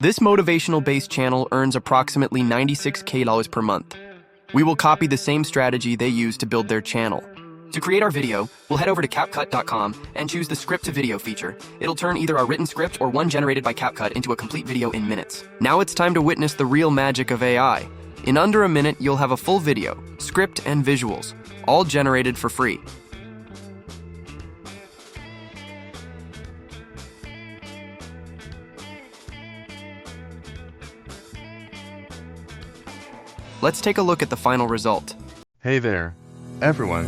This motivational-based channel earns approximately $96K per month. We will copy the same strategy they use to build their channel. To create our video, we'll head over to CapCut.com and choose the script to video feature. It'll turn either our written script or one generated by CapCut into a complete video in minutes. Now it's time to witness the real magic of AI. In under a minute, you'll have a full video, script, and visuals, all generated for free. Let's take a look at the final result. Hey there, everyone.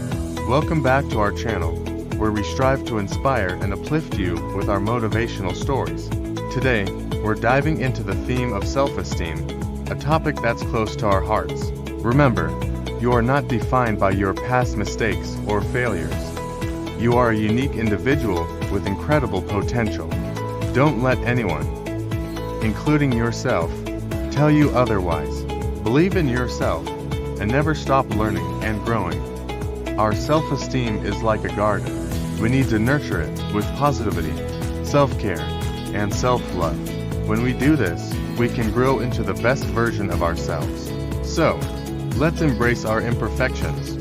Welcome back to our channel, where we strive to inspire and uplift you with our motivational stories. Today, we're diving into the theme of self-esteem, a topic that's close to our hearts. Remember, you are not defined by your past mistakes or failures. You are a unique individual with incredible potential. Don't let anyone, including yourself, tell you otherwise. Believe in yourself, and never stop learning and growing. Our self-esteem is like a garden. We need to nurture it with positivity, self-care, and self-love. When we do this, we can grow into the best version of ourselves. So, let's embrace our imperfections,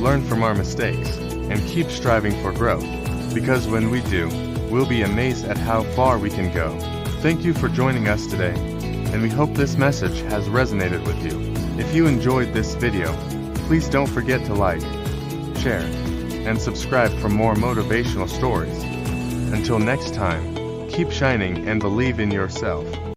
learn from our mistakes, and keep striving for growth. Because when we do, we'll be amazed at how far we can go. Thank you for joining us today, and we hope this message has resonated with you. If you enjoyed this video, please don't forget to like, share, and subscribe for more motivational stories. Until next time, keep shining and believe in yourself.